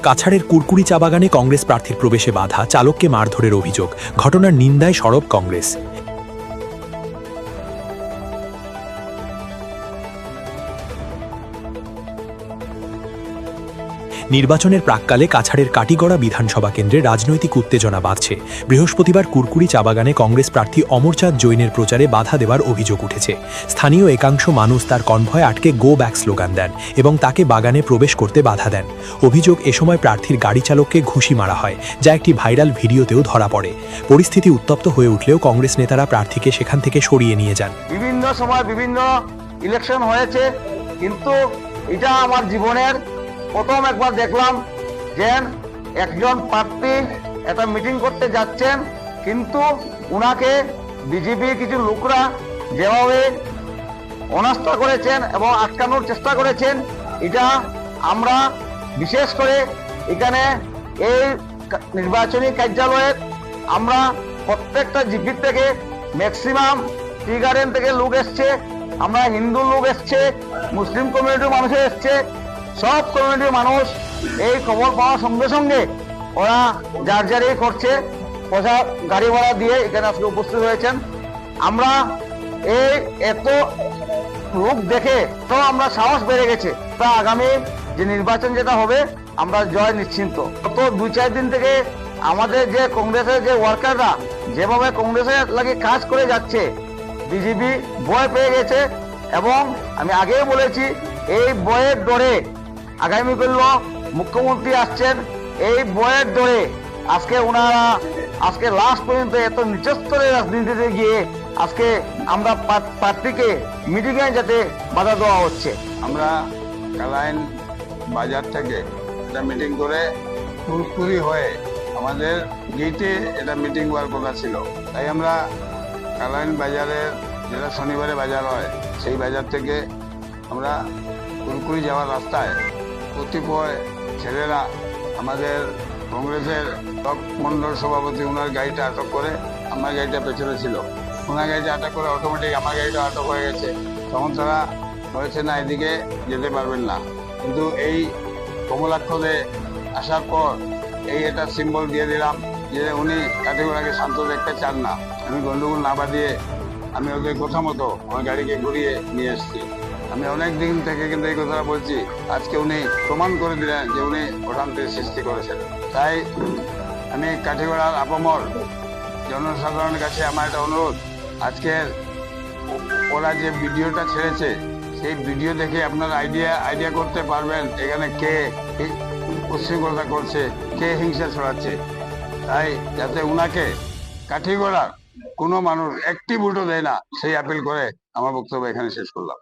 কাছাড়ের কুরকুরি চা বাগানে কংগ্রেস প্রার্থীর প্রবেশে বাধা, চালককে মারধরের অভিযোগ। ঘটনার নিন্দায় সরব কংগ্রেস। নির্বাচনের প্রাক্কালে কাছাড়ের কাটিগড়া বিধানসভা কেন্দ্রে রাজনৈতিক উত্তেজনা বাড়ছে। বৃহস্পতিবার কুরকুরি চা বাগানে কংগ্রেস প্রার্থী অমরচাঁদ জৈনের প্রচারে বাধা দেওয়ার অভিযোগ উঠেছে। স্থানীয় একাংশ মানুষ তার কনভয় আটকে গো ব্যাক স্লোগান দেন এবং তাকে বাগানে প্রবেশ করতে বাধা দেন। অভিযোগ, এ সময় প্রার্থীর গাড়ি চালককে ঘুষি মারা হয়, যা একটি ভাইরাল ভিডিওতেও ধরা পড়ে। পরিস্থিতি উত্তপ্ত হয়ে উঠলেও কংগ্রেস নেতারা প্রার্থীকে সেখান থেকে সরিয়ে নিয়ে যান। বিভিন্ন সময় বিভিন্ন ইলেকশন হয়েছে, কিন্তু এটা আমার জীবনের প্রথম একবার দেখলাম যে একজন প্রার্থী একটা মিটিং করতে যাচ্ছেন, কিন্তু উনাকে বিজেপির কিছু লোকরা যেভাবে অনাস্থা করেছেন এবং আটকানোর চেষ্টা করেছেন, এটা আমরা বিশেষ করে এখানে এই নির্বাচনী কার্যালয়ের আমরা প্রত্যেকটা জিপি থেকে ম্যাক্সিমাম টি গার্ডেন থেকে লোক এসছে, আমরা হিন্দু লোক এসছে, মুসলিম কমিউনিটির মানুষ এসছে, সব কমিউনিটির মানুষ এই খবর পাওয়ার সঙ্গে সঙ্গে ওরা যার যারই করছে, পয়সা গাড়ি ভাড়া দিয়ে এখানে আজকে উপস্থিত হয়েছেন। আমরা এই এত লোক দেখে তো আমরা সাহস বেড়ে গেছে, তা আগামী যে নির্বাচন যেটা হবে আমরা জয় নিশ্চিন্ত। গত 2-4 দিন থেকে আমাদের যে কংগ্রেসের যে ওয়ার্কাররা যেভাবে কংগ্রেসের লাগে কাজ করে যাচ্ছে, বিজেপি ভয় পেয়ে গেছে। এবং আমি আগেই বলেছি, এই ভয়ের ডরে আগামী করল মুখ্যমন্ত্রী আসছেন, এই ভয়ের ডরে আজকে ওনারা আজকে লাস্ট পর্যন্ত এত নিচস্তরের রাজনীতিতে গিয়ে আজকে আমরা প্রার্থীকে মিটিংয়ে যাতে বাধা দেওয়া হচ্ছে। আমরা কালাইন বাজার থেকে এটা মিটিং করে কুরকুরি হয়ে আমাদের গেটে এটা মিটিং হওয়ার কথা ছিল, তাই আমরা কালাইন বাজারের যেটা শনিবারে বাজার হয় সেই বাজার থেকে আমরা কুরকুরি যাওয়ার রাস্তায় কতিপয় ছেলেরা আমাদের কংগ্রেসের ব্লক মন্ডল সভাপতি ওনার গাড়িটা আটক করে, আমার গাড়িটা পেছনে ছিল, ওনার গাড়িটা আটক করে অটোমেটিক আমার গাড়িটা আটক হয়ে গেছে। তখন তারা হয়েছে না এদিকে যেতে পারবেন না, কিন্তু এই কমলাক্ষরে আসার পর এই এটা সিম্বল দিয়ে দিলাম যে উনি কাটিগড়াকে শান্ত দেখতে চান না। আমি গন্ডগোল না বাঁধিয়ে আমি ওদের কথা মতো আমার গাড়িকে ঘুরিয়ে নিয়ে এসেছি। আমি অনেক দিন থেকে কিন্তু এই কথাটা বলছি, আজকে উনি প্রমাণ করে দিলেন যে উনি অশান্তির সৃষ্টি করেছেন। তাই আমি কাঠিগড়ার আপামর জনসাধারণের কাছে আমার একটা অনুরোধ, আজকের ওরা যে ভিডিওটা ছেড়েছে সেই ভিডিও দেখে আপনারা আইডিয়া করতে পারবেন এখানে কে উচ্ছৃঙ্খলতা করছে, কে হিংসা ছড়াচ্ছে। তাই যাতে উনাকে কাঠিগড়ার কোনো মানুষ একটি ভোটও দেয় না, সেই আপিল করে আমার বক্তব্য এখানে শেষ করলাম।